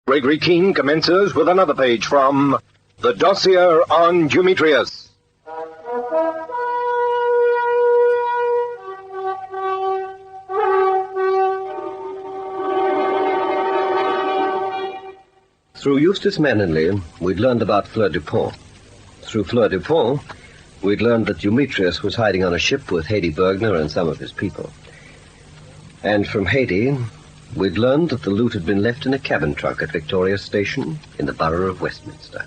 Gregory Keene commences with another page from the Dossier on Dumetrius. Through Eustace Manningley, we'd learned about Fleur Dupont. Through Fleur Dupont, we'd learned that Dumetrius was hiding on a ship with Haydée Bergner and some of his people. And from Haydée, we'd learned that the loot had been left in a cabin trunk at Victoria Station in the borough of Westminster.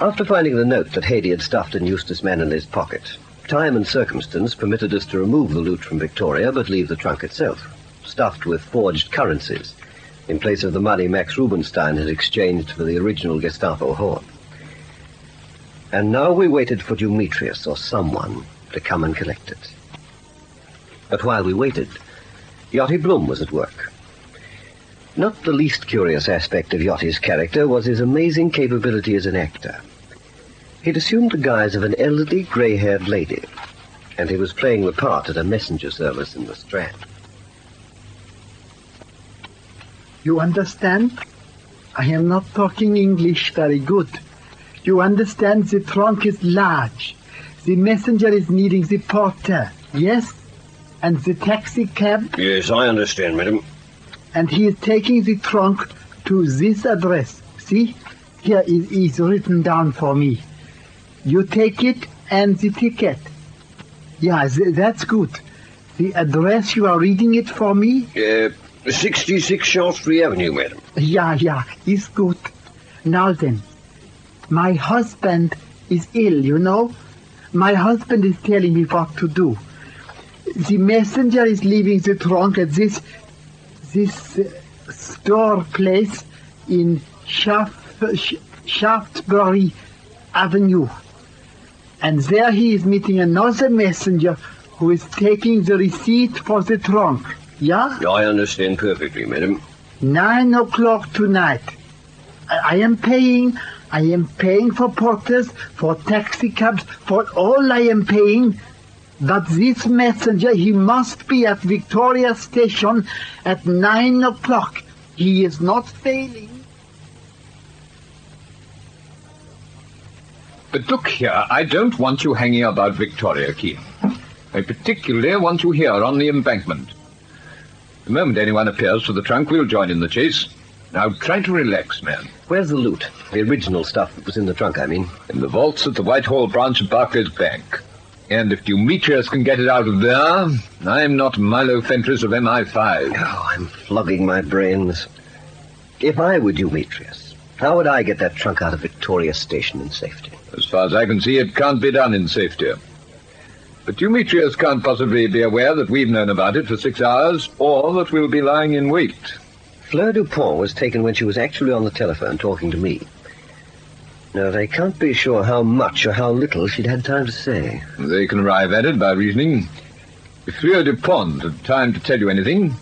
After finding the note that Haydée had stuffed in Eustace Manningley's pocket, time and circumstance permitted us to remove the loot from Victoria but leave the trunk itself, stuffed with forged currencies, in place of the money Max Rubinstein had exchanged for the original Gestapo horn. And now we waited for Dumetrius or someone to come and collect it. But while we waited, Yachty Blum was at work. Not the least curious aspect of Yachty's character was his amazing capability as an actor. He'd assumed the guise of an elderly, grey-haired lady, and he was playing the part at a messenger service in the Strand. You understand? I am not talking English very good. You understand the trunk is large. The messenger is needing the porter, yes? And the taxi cab? Yes, I understand, madam. And he is taking the trunk to this address. See? Here is written down for me. You take it and the ticket. Yeah, that's good. The address, you are reading it for me? 66 Shaftesbury Avenue, madam. Yeah, it's good. Now then, my husband is ill, you know. My husband is telling me what to do. The messenger is leaving the trunk at this store place in Shaftesbury Avenue. And there he is meeting another messenger who is taking the receipt for the trunk. Yeah? I understand perfectly, madam. 9 o'clock tonight. I am paying for porters, for taxi cabs, for all I am paying. But this messenger, he must be at Victoria Station at 9 o'clock. He is not failing. But look here, I don't want you hanging about Victoria, Keene. I particularly want you here on the embankment. The moment anyone appears for the trunk, we'll join in the chase. Now try to relax, man. Where's the loot? The original stuff that was in the trunk, I mean. In the vaults at the Whitehall branch of Barclays Bank. And if Dumetrius can get it out of there, I'm not Milo Fentress of MI5. Oh, I'm flogging my brains. If I were Dumetrius, how would I get that trunk out of Victoria Station in safety? As far as I can see, it can't be done in safety. But Dumetrius can't possibly be aware that we've known about it for 6 hours, or that we'll be lying in wait. Fleur Dupont was taken when she was actually on the telephone talking to me. Now, they can't be sure how much or how little she'd had time to say. They can arrive at it by reasoning. If Fleur Dupont had time to tell you anything,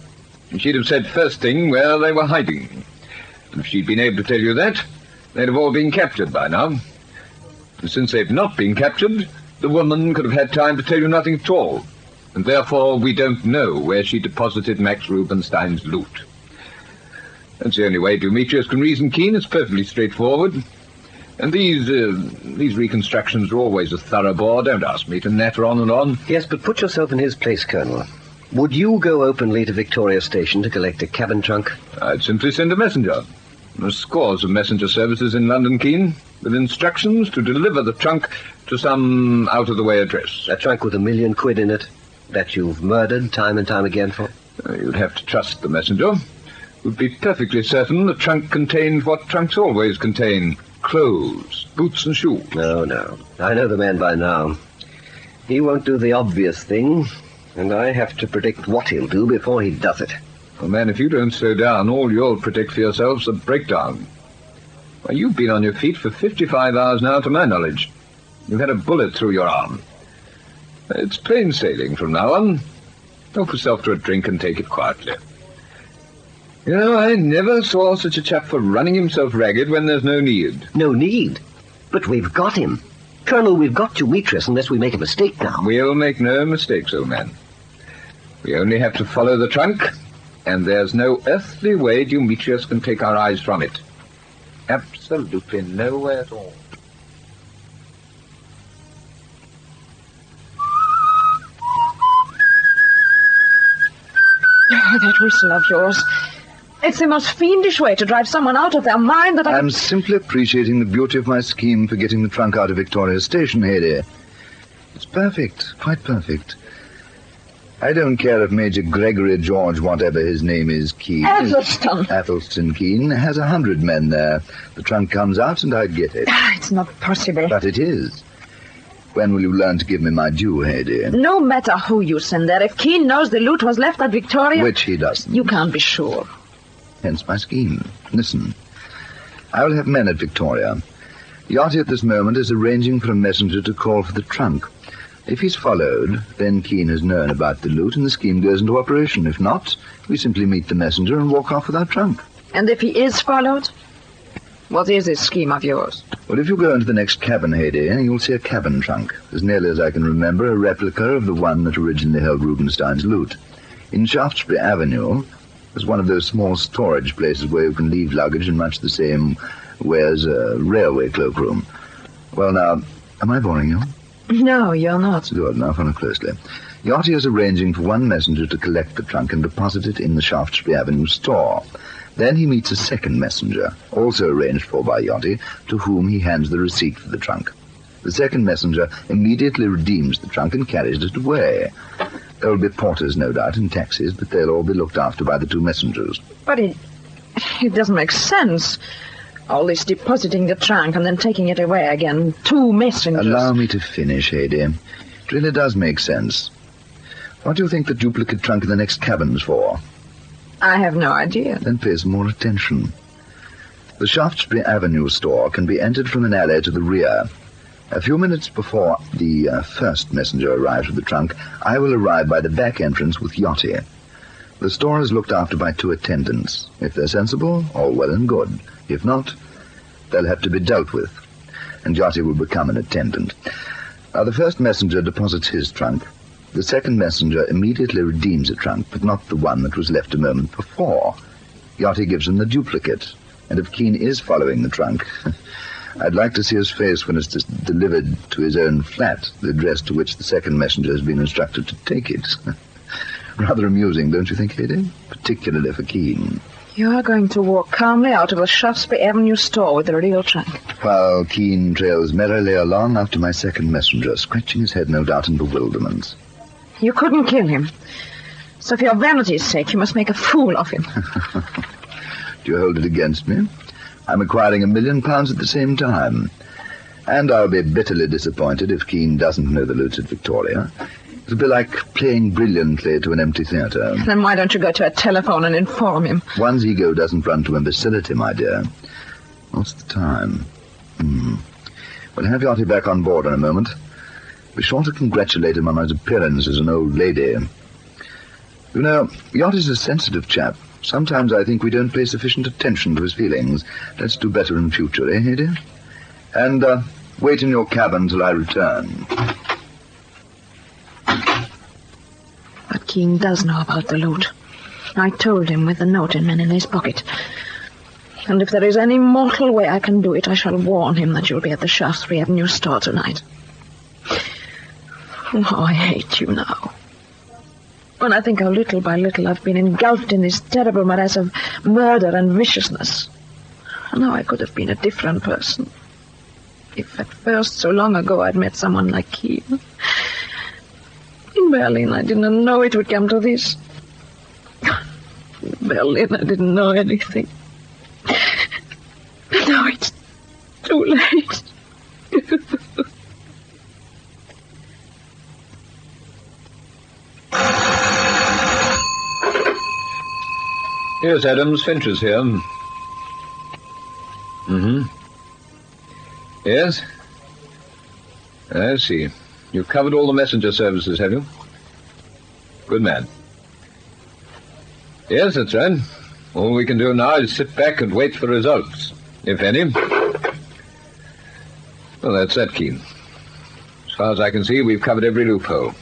she'd have said first thing where they were hiding. And if she'd been able to tell you that, they'd have all been captured by now. And since they've not been captured, the woman could have had time to tell you nothing at all. And therefore we don't know where she deposited Max Rubinstein's loot. That's the only way Dumetrius can reason, Keene. It's perfectly straightforward. And these reconstructions are always a thorough bore. Don't ask me to natter on and on. Yes, but put yourself in his place, Colonel. Would you go openly to Victoria Station to collect a cabin trunk? I'd simply send a messenger. There's scores of messenger services in London, Keene, with instructions to deliver the trunk to some out-of-the-way address. A trunk with £1 million in it that you've murdered time and time again for? You'd have to trust the messenger. You'd be perfectly certain the trunk contained what trunks always contain. Clothes, boots and shoes. No. I know the man by now. He won't do the obvious thing, and I have to predict what he'll do before he does it. Well, man, if you don't slow down, all you'll predict for yourself's a breakdown. Why, you've been on your feet for 55 hours now, to my knowledge. You've had a bullet through your arm. It's plain sailing from now on. Help yourself to a drink and take it quietly. You know, I never saw such a chap for running himself ragged when there's no need. No need? But we've got him. Colonel, we've got Dumetrius unless we make a mistake now. We'll make no mistakes, old man. We only have to follow the trunk And there's no earthly way Dumetrius can take our eyes from it. Absolutely no way at all. Oh, that whistle of yours. It's the most fiendish way to drive someone out of their mind that I'm simply appreciating the beauty of my scheme for getting the trunk out of Victoria Station, Hayley. It's perfect, quite perfect. I don't care if Major Gregory George, whatever his name is, Keene... Athelstan Keene has 100 men there. The trunk comes out and I'd get it. It's not possible. But it is. When will you learn to give me my due, Hayley? No matter who you send there, if Keene knows the loot was left at Victoria... Which he doesn't. You can't be sure. Hence my scheme. Listen. I will have men at Victoria. Yachty at this moment is arranging for a messenger to call for the trunk. If he's followed, then Keene has known about the loot and the scheme goes into operation. If not, we simply meet the messenger and walk off with our trunk. And if he is followed? What is this scheme of yours? Well, if you go into the next cabin, Hayley, you'll see a cabin trunk. As nearly as I can remember, a replica of the one that originally held Rubenstein's loot. In Shaftesbury Avenue, there's one of those small storage places where you can leave luggage in much the same way as a railway cloakroom. Well, now, am I boring you? No, you're not. Good, now follow closely. Yachty is arranging for one messenger to collect the trunk and deposit it in the Shaftesbury Avenue store. Then he meets a second messenger, also arranged for by Yachty, to whom he hands the receipt for the trunk. The second messenger immediately redeems the trunk and carries it away. There will be porters, no doubt, and taxis, but they'll all be looked after by the two messengers. But it doesn't make sense. All this depositing the trunk and then taking it away again. Two messengers. Allow me to finish, Hayley. It really does make sense. What do you think the duplicate trunk in the next cabin's for? I have no idea. Then pay some more attention. The Shaftesbury Avenue store can be entered from an alley to the rear. A few minutes before the first messenger arrives with the trunk, I will arrive by the back entrance with Yachty. The store is looked after by two attendants. If they're sensible, all well and good. If not, they'll have to be dealt with, and Yachty will become an attendant. Now, the first messenger deposits his trunk. The second messenger immediately redeems a trunk, but not the one that was left a moment before. Yachty gives him the duplicate, and if Keene is following the trunk, I'd like to see his face when it's delivered to his own flat, the address to which the second messenger has been instructed to take it. Rather amusing, don't you think, Hayley? Particularly for Keene. You're going to walk calmly out of the Shaftesbury Avenue store with the real trunk. While Keene trails merrily along after my second messenger, scratching his head, no doubt, in bewilderment. You couldn't kill him. So for your vanity's sake, you must make a fool of him. Do you hold it against me? I'm acquiring £1 million at the same time. And I'll be bitterly disappointed if Keene doesn't know the loot's at Victoria. It'll be like playing brilliantly to an empty theatre. Then why don't you go to a telephone and inform him? One's ego doesn't run to imbecility, my dear. What's the time? We'll have Yachty back on board in a moment. Be sure to congratulate him on his appearance as an old lady. You know, Yachty's a sensitive chap. Sometimes I think we don't pay sufficient attention to his feelings. Let's do better in future, eh, Hayley? And wait in your cabin till I return. But Keene does know about the loot. I told him with the note in his pocket. And if there is any mortal way I can do it, I shall warn him that you'll be at the Shaftesbury Avenue store tonight. Oh, I hate you now. When I think how little by little I've been engulfed in this terrible morass of murder and viciousness, and how I could have been a different person. If at first, so long ago, I'd met someone like Keene. In Berlin, I didn't know it would come to this. In Berlin, I didn't know anything. But now it's too late. Yes, Adams, Fincher's here. Yes? I see. You've covered all the messenger services, have you? Good man. Yes, that's right. All we can do now is sit back and wait for results, if any. Well, that's that, Keene. As far as I can see, we've covered every loophole.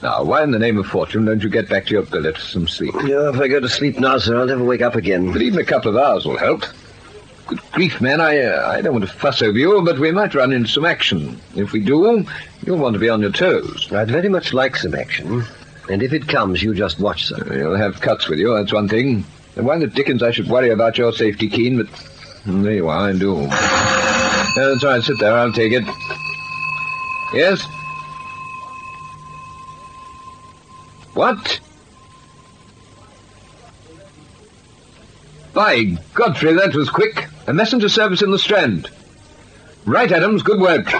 Now, why in the name of fortune don't you get back to your billet for some sleep? Yeah, if I go to sleep now, sir, I'll never wake up again. But even a couple of hours will help. Good grief, man, I don't want to fuss over you, but we might run into some action. If we do, you'll want to be on your toes. I'd very much like some action. And if it comes, you just watch, sir. You'll have cuts with you, that's one thing. And why the dickens I should worry about your safety, Keen, but there you are, I do. That's all right, sit there, I'll take it. Yes? What? By Godfrey, that was quick. A messenger service in the Strand. Right, Adams, good work.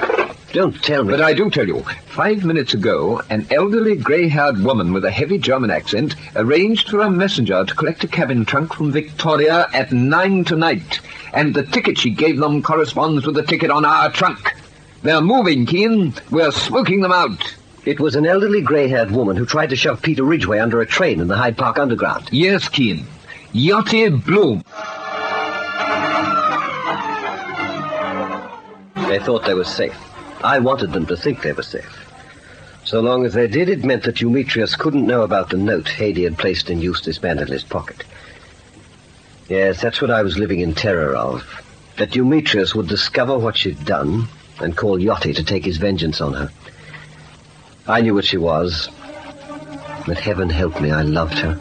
Don't tell me. But I do tell you, 5 minutes ago, an elderly grey-haired woman with a heavy German accent arranged for a messenger to collect a cabin trunk from Victoria at 9 tonight. And the ticket she gave them corresponds with the ticket on our trunk. They're moving, Keane. We're smoking them out. It was an elderly grey-haired woman who tried to shove Peter Ridgway under a train in the Hyde Park Underground. Yes, Keane. Yachty Bloom. They thought they were safe. I wanted them to think they were safe. So long as they did, it meant that Dumetrius couldn't know about the note Hady had placed in Eustace Manderley's pocket. Yes, that's what I was living in terror of. That Dumetrius would discover what she'd done and call Yachty to take his vengeance on her. I knew what she was. But heaven help me, I loved her.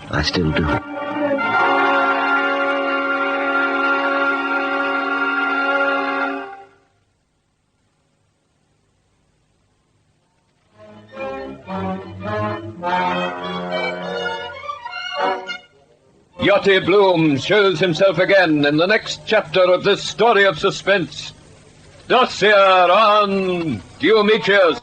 I still do. Yachty Bloom shows himself again in the next chapter of this story of suspense. Dossier on Dumetrius.